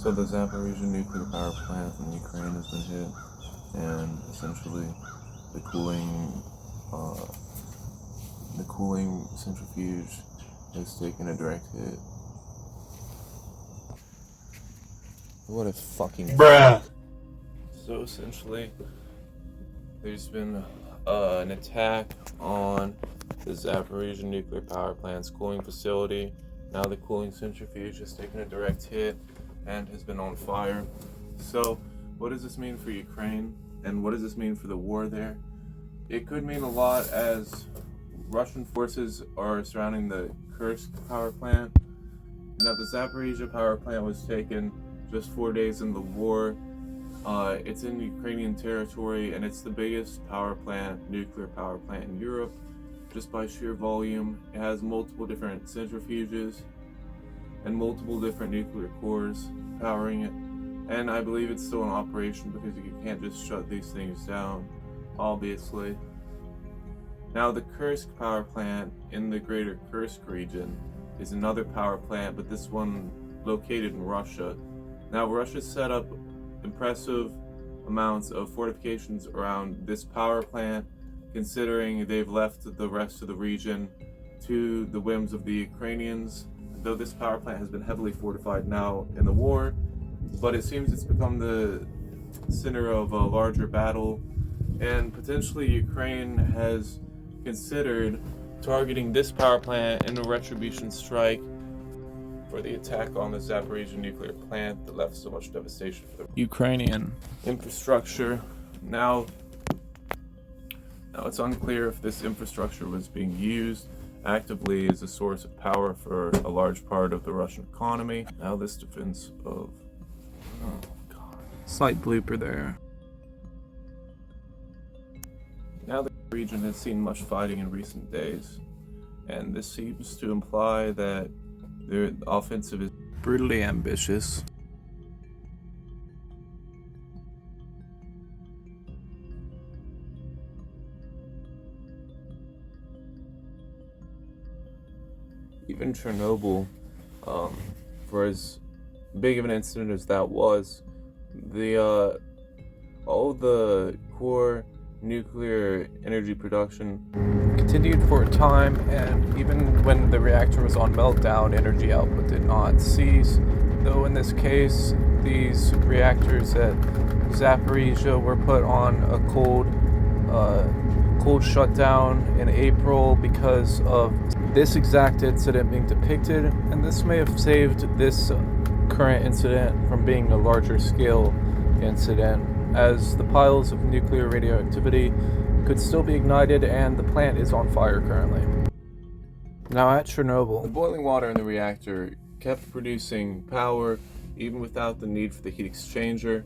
So the Zaporizhzhia nuclear power plant in Ukraine has been hit, and essentially the cooling, uh, the cooling centrifuge has taken a direct hit. What a fucking Bruh. So essentially, there's been an attack on the Zaporizhzhia nuclear power plant's cooling facility. Now the cooling centrifuge has taken a direct hit and has been on fire. So what does this mean for Ukraine, and what does this mean for the war there? It could mean a lot, as Russian forces are surrounding the Kursk power plant. Now the Zaporizhzhia power plant was taken just 4 days in the war. It's in Ukrainian territory, and it's the biggest nuclear power plant in Europe, just by sheer volume. It has multiple different centrifuges and multiple different nuclear cores powering it. And I believe it's still in operation because you can't just shut these things down, obviously. Now the Kursk power plant in the greater Kursk region is another power plant, but this one located in Russia. Now Russia set up impressive amounts of fortifications around this power plant, considering they've left the rest of the region to the whims of the Ukrainians, though this power plant has been heavily fortified now in the war. But it seems it's become the center of a larger battle, and potentially Ukraine has considered targeting this power plant in a retribution strike for the attack on the Zaporizhzhia nuclear plant that left so much devastation for the Ukrainian infrastructure. Now it's unclear if this infrastructure was being used actively as a source of power for a large part of the Russian economy. Now this defense of... Oh, God. Slight blooper there. Now the region has seen much fighting in recent days, and this seems to imply that the offensive is Brutally ambitious. even Chernobyl, for as big of an incident as that was, the all the core nuclear energy production continued for a time, and even when the reactor was on meltdown, energy output did not cease. Though in this case, these reactors at Zaporizhzhia were put on a cold shutdown in April because of this exact incident being depicted, and this may have saved this current incident from being a larger scale incident, as the piles of nuclear radioactivity could still be ignited and the plant is on fire currently. Now at Chernobyl, the boiling water in the reactor kept producing power even without the need for the heat exchanger.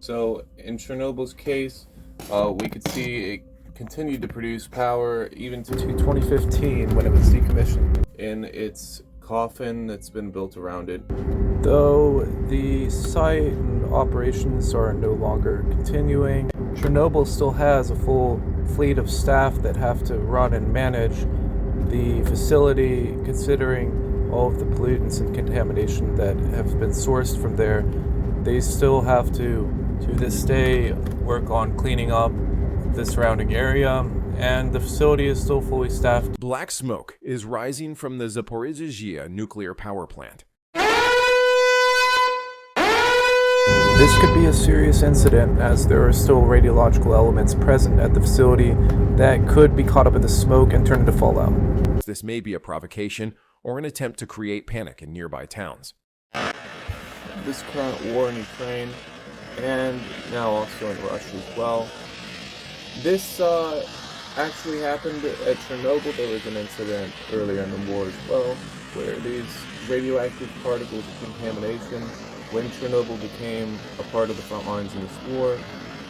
So in Chernobyl's case, we could see it continued to produce power even to 2015 when it was decommissioned in its coffin that's been built around it. Though the site and operations are no longer continuing, Chernobyl still has a full fleet of staff that have to run and manage the facility, considering all of the pollutants and contamination that have been sourced from there. They still have to this day, work on cleaning up the surrounding area, and the facility is still fully staffed. Black smoke is rising from the Zaporizhzhia nuclear power plant. This could be a serious incident, as there are still radiological elements present at the facility that could be caught up in the smoke and turn into fallout. This may be a provocation or an attempt to create panic in nearby towns. This current war in Ukraine, and now also in Russia as well. This actually happened at Chernobyl. There was an incident earlier in the war as well, where these radioactive particles of contamination, when Chernobyl became a part of the front lines in this war,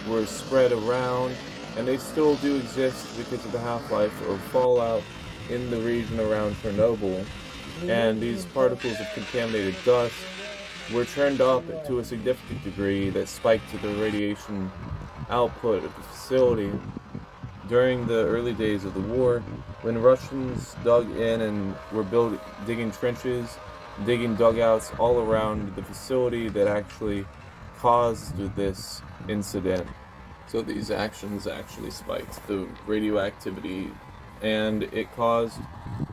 were spread around, and they still do exist because of the half-life of fallout in the region around Chernobyl. And these particles of contaminated dust were turned up to a significant degree that spiked to the radiation output of the facility during the early days of the war, when Russians dug in and were digging trenches, digging dugouts all around the facility that actually caused this incident. So these actions actually spiked the radioactivity, and it caused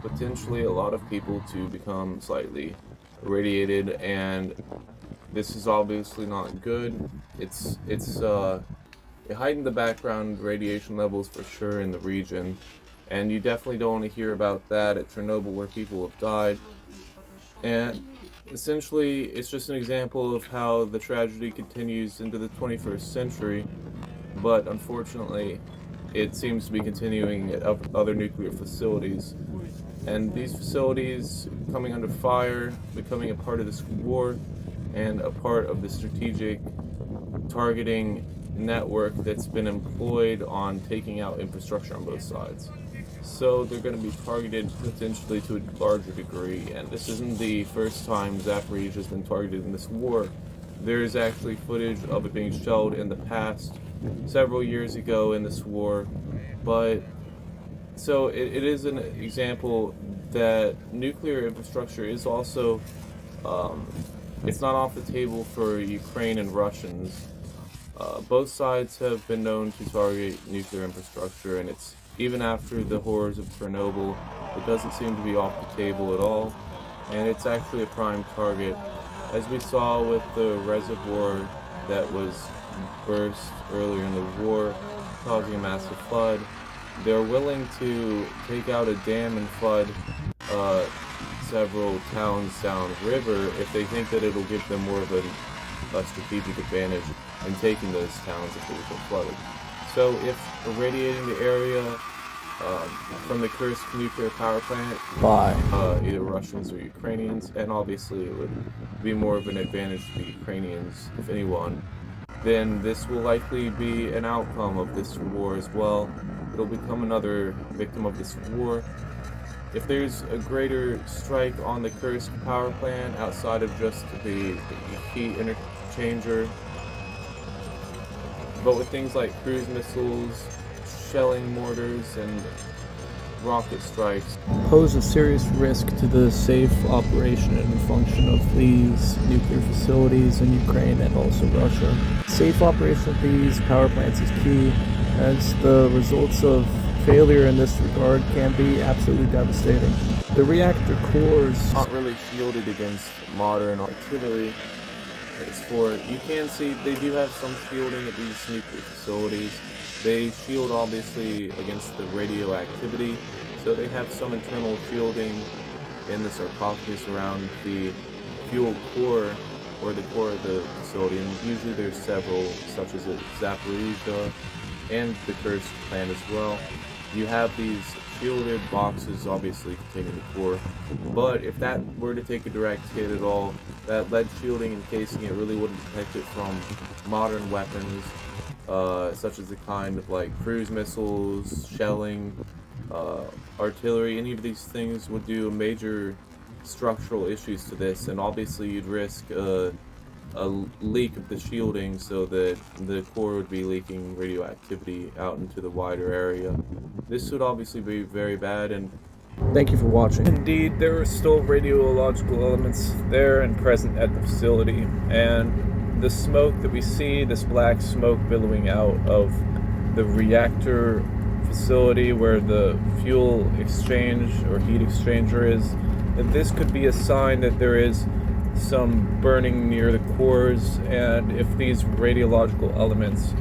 potentially a lot of people to become slightly irradiated, and this is obviously not good. It heightened the background radiation levels for sure in the region, and you definitely don't want to hear about that at Chernobyl, where people have died. And essentially, it's just an example of how the tragedy continues into the 21st century, but unfortunately, it seems to be continuing at other nuclear facilities. And these facilities coming under fire, becoming a part of this war, and a part of the strategic targeting network that's been employed on taking out infrastructure on both sides. So they're going to be targeted potentially to a larger degree, and this isn't the first time Zaporizhzhia has been targeted in this war. There is actually footage of it being shelled in the past, several years ago in this war, but so it is an example that nuclear infrastructure is also, it's not off the table for Ukraine and Russians. Both sides have been known to target nuclear infrastructure, and it's even after the horrors of Chernobyl, it doesn't seem to be off the table at all, and it's actually a prime target. As we saw with the reservoir that was burst earlier in the war, causing a massive flood, they're willing to take out a dam and flood several towns downriver if they think that it'll give them more of a strategic advantage in taking those towns if they get flooded. So if irradiating the area from the Kursk nuclear power plant by either Russians or Ukrainians, and obviously it would be more of an advantage to the Ukrainians, if anyone, then this will likely be an outcome of this war as well. It'll become another victim of this war. If there's a greater strike on the Kursk power plant outside of just the heat interchanger, but with things like cruise missiles, shelling mortars, and rocket strikes, pose a serious risk to the safe operation and function of these nuclear facilities in Ukraine and also Russia. Safe operation of these power plants is key, as the results of failure in this regard can be absolutely devastating. The reactor cores not really shielded against modern artillery. You can see they do have some shielding at these nuclear facilities. They shield obviously against the radioactivity, so they have some internal shielding in the sarcophagus around the fuel core or the core of the facility, and usually there's several, such as at Zaporizhzhia and the Kursk plant as well. You have these shielded boxes obviously containing the core, but if that were to take a direct hit at all, that lead shielding encasing it really wouldn't protect it from modern weapons, such as the kind of like cruise missiles, shelling, artillery. Any of these things would do major structural issues to this, and obviously you'd risk a leak of the shielding so that the core would be leaking radioactivity out into the wider area. This would obviously be very bad, and Thank you for watching. indeed there are still radiological elements there and present at the facility, and the smoke that we see, this black smoke billowing out of the reactor facility where the fuel exchange or heat exchanger is, that this could be a sign that there is some burning near the cores, and if these radiological elements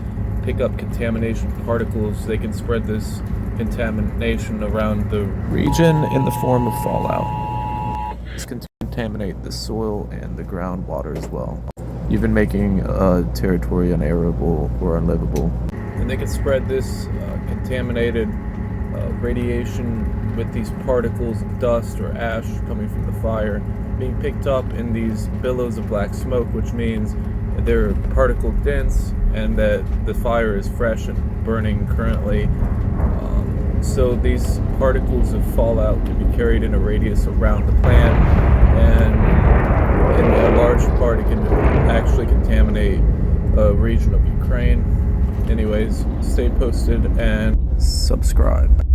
pick up contamination particles, they can spread this contamination around the region in the form of fallout. This can contaminate the soil and the groundwater as well, even making a territory unarable or unlivable. And they can spread this contaminated radiation with these particles of dust or ash coming from the fire being picked up in these billows of black smoke, which means they're particle dense and that the fire is fresh and burning currently. So these particles of fallout can be carried in a radius around the plant, and in a large part, it can actually contaminate a region of Ukraine. Anyways, stay posted and subscribe.